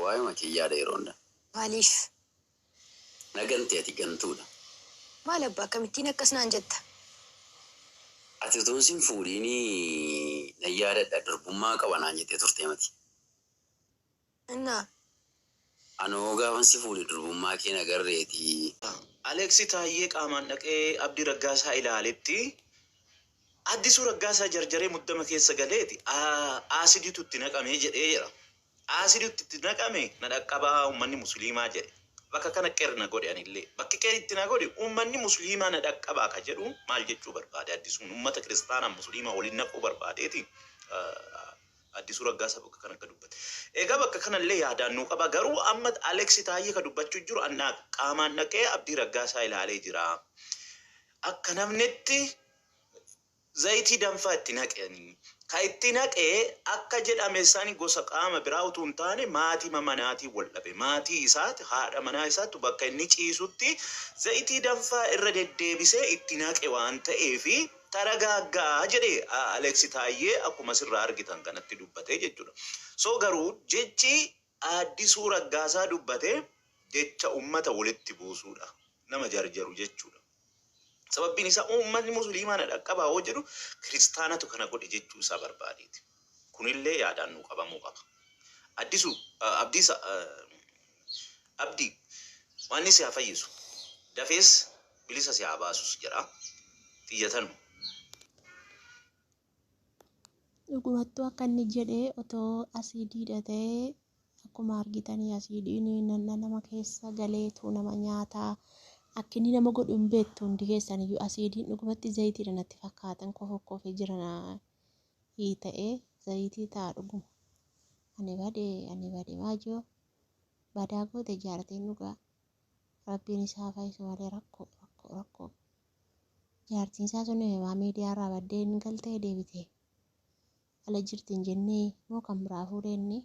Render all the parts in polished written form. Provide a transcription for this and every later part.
waa'ee makiyyaadha yeroonda. Maaliif? Naganti ati gantuudha. Maal abbaa akkamittiin akkas naan jetta? Ati utuun sin fuudhiini nayyaadadha durbummaa qaba naan jettee turte mati. Innaa? Anoo gaafan si fuudhi durbummaa kee nagarreeti. Aleeksi Taayyee qaamaan dhaqee Abdii Raggaasaa ilaaletti Addisuu Raggaasaa jarjaree muddama keessa galeeti aasidiitu itti naqamee jedhee jira. Aasidiitu itti naqame na dhaqqabaa uummanni musliimaa jedhe. Bakka kana qeerna godhe anillee. Bakki qeeritti na godhe uummanni musliimaa na dhaqqabaa ka jedhu maal jechuu barbaade Addisuun uummata kiristaanaa musliimaa waliin naquu barbaadeeti. Addisuu Raggaasaa bakka kana akka dubbate. Egaa bakka kanallee yaadannoo qaba. Garuu amma Aleeksi Taayyee ka dubbachuu jiru annaa qaamaan dhaqee Abdii Raggaasaa ilaalee jira. Akka namnetti zayitii danfaa itti naqanii ka itti naqee akka jedhame isaanii gosa qaama biraa utuu hin taane maatii manaatii wal dhabe. Maatii isaati haadha manaa isaatti bakka inni ciisutti zayitii danfaa irra deddeebisee itti naqe waan ta'eefi taragaaggaa jedhee Aleeksi Taayyee akkuma sirraa argitan kanatti dubbatee jechuudha. So garuu jechi Addisuu Raggaasaa dubbatee jecha uummata walitti buusuudha. Nama jarjaru jechuudha. Sababbiin isaa uummanni musliimaa na dhaqqabaa hoo jedhu kiristaanatu kana godhe jechuu isaa barbaadeeti. Kunillee yaadannoo qabamuu qaba. Abdii waan si haa fayyisu. Dafees bilisa si haa baasus jedha. Xiyyatanu. Dhugumattuu akka inni jedhee otoo asiidiidha ta'ee akkuma argitanii asiidiin nama keessa galeetu nama nyaataa akka inni nama godhu hin beektu hundi keessaniyyuu asiidiin dhugumatti zayitiidha natti fakkaatan kofokkofee jiran ta'ee zayitii ta'a dhuguma. Ani badee maajoo badaa goote jaartiin dhugaa rabbiin isaa fayyisu malee rakkoo. Jaartiin isaa sun himaa miidiyaarraa baddee hin galtee deebitee. Ala jirtiin jennee moo kan biraa fuudheenni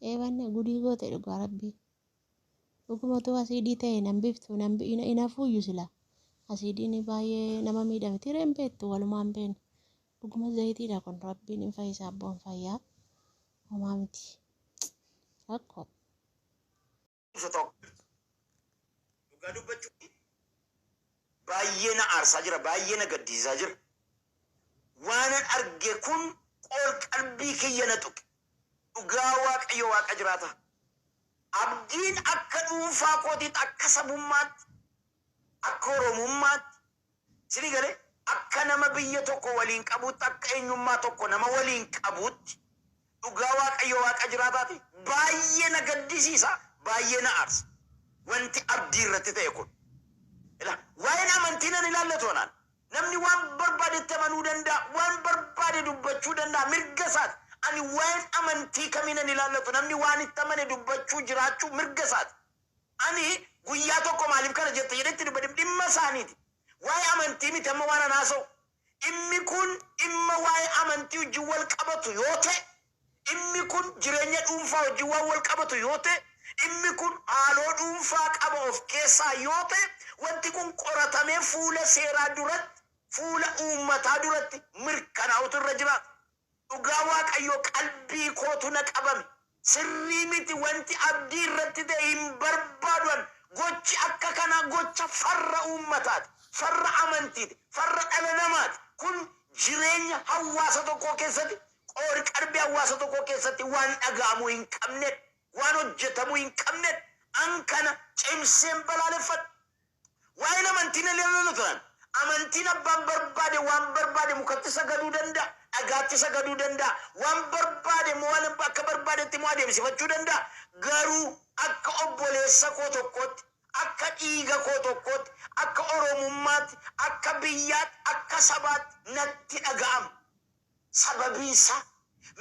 eebanne gudii goote dhugaa rabbii dhugumatu asiidii ta'e nan biftu ina fuuyyu sila asiidiin baay'ee nama miidhame tireen beektu walumaan beeknu dhuguma zayitiidha kun rabbiin hin fayyisaa abboon fayyaa homaa miti rakkoo. Dhugaa dubbachuu baay'ee na aarsaa jira baay'ee na gaddisiisaa jira. Waanan arge kun qool qalbii kiyya na tuqe. Dhugaa Waaqayyo Waaqa jiraata. Abdiin akka dhuunfaa kootiitti akka sabummaatti akka oromummaatti sini galee akka nama biyya tokko waliin qabuutti akka eenyummaa tokko nama waliin qabuutti dhugaa Waaqayyo Waaqa jiraataati. Baay'ee na gaddisiisa baay'ee na aarsa. Wanti abdii irratti ta'e kun. Waa'een amantii nan ilaallatu anaan. Namni waan barbaadetti amanuu danda'a, waan barbaade dubbachuu danda'a, mirga isaati. Ani waa'een amantii kamiinan ilaallatu namni waan itti amane dubbachuu jiraachuu mirga isaati. Ani guyyaa tokko maaliif kana jette jedhetti dubbadhe dhimma isaaniiti. Waa'ee amantii miti amma waan anaasa'u. Dhimmi kun dhimma waa'ee amantii wajjin wal qabatu yoo ta'e, dhimmi kun jireenya dhuunfaa wajjin waan wal qabatu yoo ta'e, dhimmi kun haaloo dhuunfaa qaba of keessaa yoo ta'e, wanti kun qoratamee fuula seeraa duratti fuula uummataa duratti mirkanaa'utu irra jiraata. Dhugaa Waaqayyoo qalbii kootu na qabame. Sirrii miti wanti abdii irratti ta'e hin barbaadan gochi akka kanaa gocha farra uummataati. Farra amantiiti. Farra dhala namaati. Kun jireenya hawaasa tokkoo keessatti qoori qalbii hawaasa tokkoo keessatti waan dhaga'amuu hin qabnedha. Waan hojjetamuu hin qabnedha. An kana cimseen balaaleffadha. Waa'een amantiin ilaaluu ta'an. Amantiin abbaan barbaade waan barbaade mukatti sagaduu danda'a. Dhagaatti sagaduu danda'a. Waan barbaade waan akka barbaadetti moo adeemsifachuu danda'a. Garuu akka obboleessa koo tokkootti, akka dhiiga koo tokkootti, akka oromummaatti, akka biyyaatti, akka sabaatti natti dhaga'ama. Sababiin isaa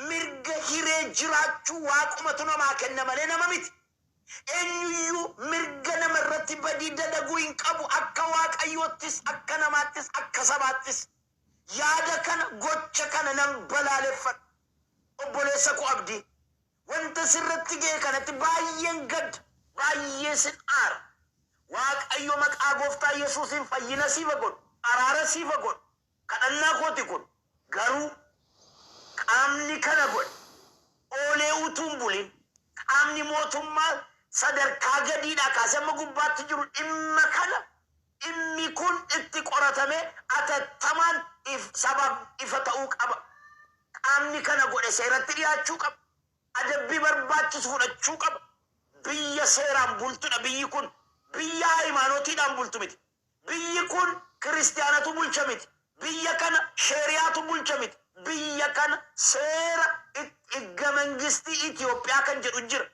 mirga hiree jiraachuu waaqumatu namaa kenna malee nama miti. Eenyuyyuu mirga namarratti badii dalaguu hin qabu akka Waaqayyoottis akka namaattis akka sabaattis yaada kana gocha kana nan balaaleffadha. Obboleessa koo abdii wanta sirratti ga'e kanatti baay'een gadda baay'ee sin aara. Waaqayyo maqaa gooftaa Yesuusiin fayyina siifa godhu araara siifa godhu kadhannaa kooti kun garuu qaamni kana godhe Oolee utuun bulin qaamni mootummaa sadarkaa gadiidhaa kaasee amma gubbaatti jiru dhimma kana dhimmi kun itti qoratame atattamaan sabab ifa ta'uu qaba. Qaamni kana godhe seeratti dhiyaachuu qaba. Adabbii barbaachisu fudhachuu qaba. Biyya seeraan bultudha biyyi kun. Biyya haymanotiidhaan bultu miti. Biyyi kun kiristiyaanatu bulcha miti. Biyya kana sheeriyaatu bulcha miti. Biyya kana seera igga mangistii Itoophiyaa kan jedhu jira.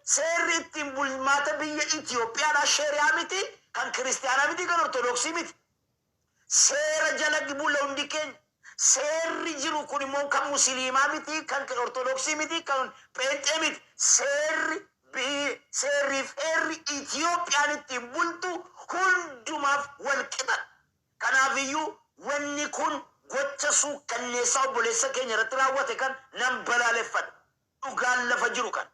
Seerri ittiin bulmaata biyya Itoophiyaadhaa sheeriyaa miti. Kan kiristiyaanaa miti kan ortodoksii miti. Seera jala bulla hundi keenya. Seerri jiru kun immoo kan musliimaa miti, kan ortodoksii miti, kan pheenxee miti. Seerriif heerri Itoophiyaan ittiin bultu hundumaaf wal qixa. Kanaafiyyuu wanni kun gocha suukkanneessaa obboleessa keenya irratti raawwate kan nan balaaleffadha. Dhugaan lafa jiru kan.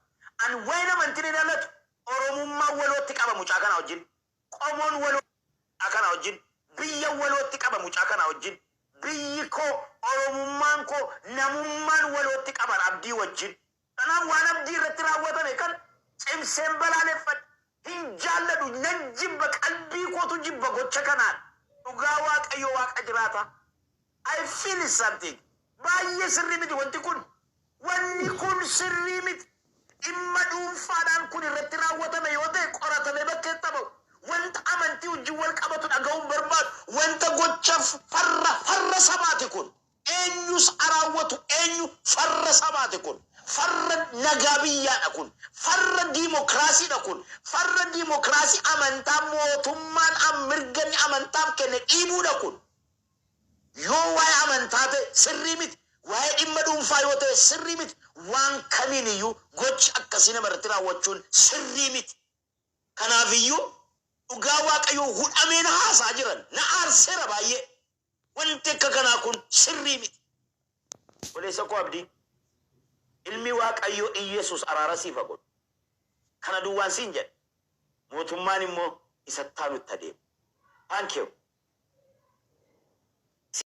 An wayi namantiin hin dhalatu Oromummaan walootti qaba mucaa kana wajjin. Qomoon walootti kana wajjin. Biyya walootti qaba mucaa kana wajjin. Biyyi koo Oromummaan koo namummaan walootti qaban abdii wajjin. Kanaaf waan abdii irratti raawwatame kan cimseen balaaleffadha. Hin jaalladhu nan jibba qalbii kootu jibba gocha kanaan. Dhugaa Waaqayyo Waaqa jiraata. I feel something. Baay'ee sirrii miti wanti kun. Wanni kun sirrii miti. Dhimma dhuunfaadhaan kun irratti raawwatame yoo ta'e qoratamee bakkeetti ta'u. Wanta amantii wajjin wal qabatu dhaga'uun barbaadu. Wanta gocha farra sabaati kun. Eenyus raawwatu eenyu farra sabaati kun. Farra nagaa biyyaadha kun. Farra diimokiraasiidha kun. Farra diimokiraasii amantaa mootummaan mirganni amantaaf kenne dhiibuudha kun. Yoo waa'ee amantaa ta'e sirrii miti. Waa'ee dhimma dhuunfaa yoo ta'e sirrii miti. Waan kamiin iyyuu gochi akkasii namarratti raawwachuun sirrii miti. Kanaafiyyuu dhugaa Waaqayyoo hudhameen haasaa jiran na aarseera baay'ee. Wanti akka kanaa kun sirrii miti. Obboleessa koo abdii ilmi Waaqayyoo Iyesuus araara siif godhu. Kana duwwaan siin jedhe. Mootummaan immoo isatti aanutti adeema. Thank you.